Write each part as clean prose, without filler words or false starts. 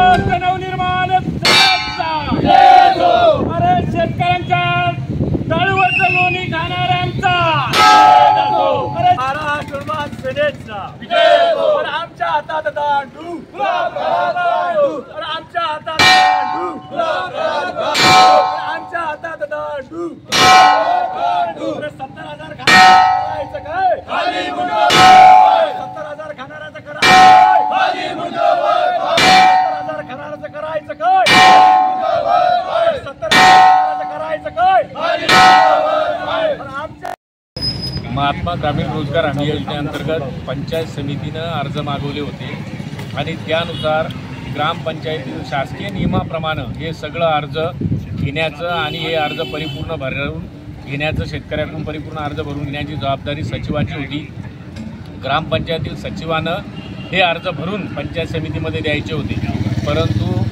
नवनिर्माण अरे शेतकऱ्यांच्या तळवट लोणी खाणाऱ्यांचा अरे महाराष्ट्र सेनेचा आमच्या हातात दांडू आमच्या हातात दांडू आमच्या हातात दांडू 70,000 खाणाऱ्याचं काय 70,000 खाणाऱ्याचं करायचं 70,000 खाणाऱ्याचं करायचं काय 70,000 करायचं काय महात्मा ग्रामीण रोजगार हमी योजनेअंतर्गत पंचायत समितीनं अर्ज मागवले होते आणि त्यानुसार ग्रामपंचायती शासकीय नियमाप्रमाणे हे सगळं अर्ज घेण्याचं आणि हे अर्ज परिपूर्ण भरून घेण्याचं शेतकऱ्याकडून परिपूर्ण अर्ज भरून घेण्याची जबाबदारी सचिवाची होती। ग्रामपंचायतील सचिवानं हे अर्ज भरून पंचायत समितीमध्ये द्यायचे होते, परंतु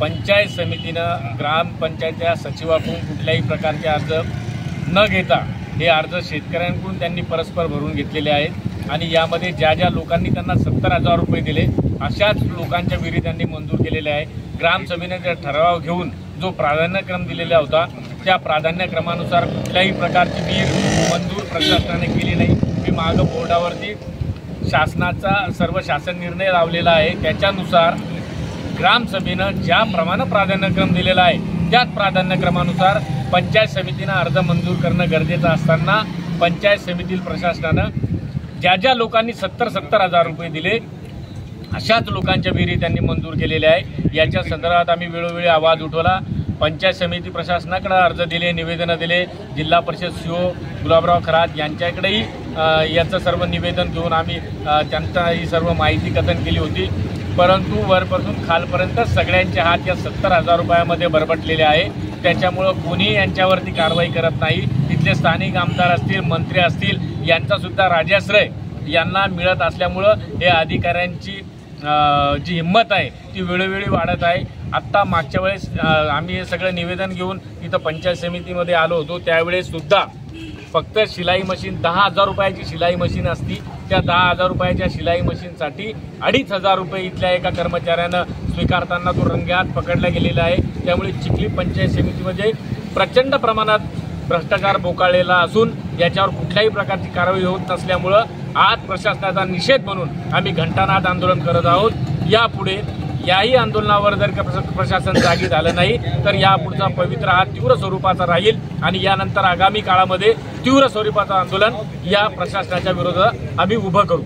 पंचायत समितीनं ग्रामपंचायतीच्या सचिवाकडून कुठल्याही प्रकारचे अर्ज न घेता हे अर्ज शेतकऱ्यांकडून त्यांनी परस्पर भरून घेतलेले आहेत आणि यामध्ये ज्या ज्या लोकांनी त्यांना 70,000 रुपये दिले अशाच लोकांच्या विहिरी त्यांनी मंजूर केलेल्या आहे। ग्रामसभेने ठराव घेऊन जो प्राधान्यक्रम दिलेला होता त्या प्राधान्यक्रमानुसार कुठल्याही प्रकारची विहीर मंजूर प्रशासनाने केली नाही। मी मागं बोर्डावरती शासनाचा सर्व शासन निर्णय लावलेला आहे, त्याच्यानुसार ग्रामसभेनं ज्याप्रमाणे प्राधान्यक्रम दिलेला आहे त्याच प्राधान्यक्रमानुसार पंचायत समितीनं अर्ज मंजूर करणं गरजेचं असताना पंचायत समितील प्रशासनानं ज्या ज्या लोकांनी 70,000 रुपये दिले अशाच लोकांच्या विहिरी त्यांनी मंजूर केलेल्या आहे। याच्या संदर्भात आम्ही वेळोवेळी आवाज उठवला, पंचायत समिती प्रशासनाकडे अर्ज दिले, निवेदनं दिले, जिल्हा परिषद सीओ गुलाबराव खरात यांच्याकडेही याचं सर्व निवेदन घेऊन आम्ही त्यांचा ही सर्व माहिती कथन केली होती, परंतु वरपासून खालपर्यंत सगळ्यांचे हात या 70,000 रुपयामध्ये बरबटलेले आहे। त्याच्यामुळं कोणी यांच्यावरती कारवाई करत नाही। तिथले स्थानिक आमदार असतील, मंत्री असतील, यांचासुद्धा राजाश्रय यांना मिळत असल्यामुळं हे अधिकाऱ्यांची जी हिंमत आहे ती वेळोवेळी वाढत आहे। आत्ता मागच्या वेळेस आम्ही हे सगळं निवेदन घेऊन इथं पंचायत समितीमध्ये आलो होतो, त्यावेळेससुद्धा फक्त शिलाई मशीन 10,000 रुपयाची शिलाई मशीन असती, त्या 10,000 रुपयाच्या शिलाई मशीनसाठी 2,500 रुपये इथल्या एका कर्मचाऱ्यानं स्वीकारताना तो रंगेहात पकडला गेलेला आहे। त्यामुळे चिखली पंचायत समितीमध्ये प्रचंड प्रमाणात भ्रष्टाचार बोकाळलेला असून याच्यावर कुठल्याही प्रकारची कारवाई होत नसल्यामुळं आज प्रशासनाचा निषेध म्हणून आम्ही घंटानाद आंदोलन करत आहोत। यापुढे याही आंदोलनावर जर का प्रशासन जागी झालं नाही तर यापुढचा पवित्र हा तीव्र स्वरूपाचा राहील आणि यानंतर आगामी काळामध्ये तीव्र स्वरूपाचं आंदोलन या प्रशासनाच्या विरोधात आम्ही उभं करू।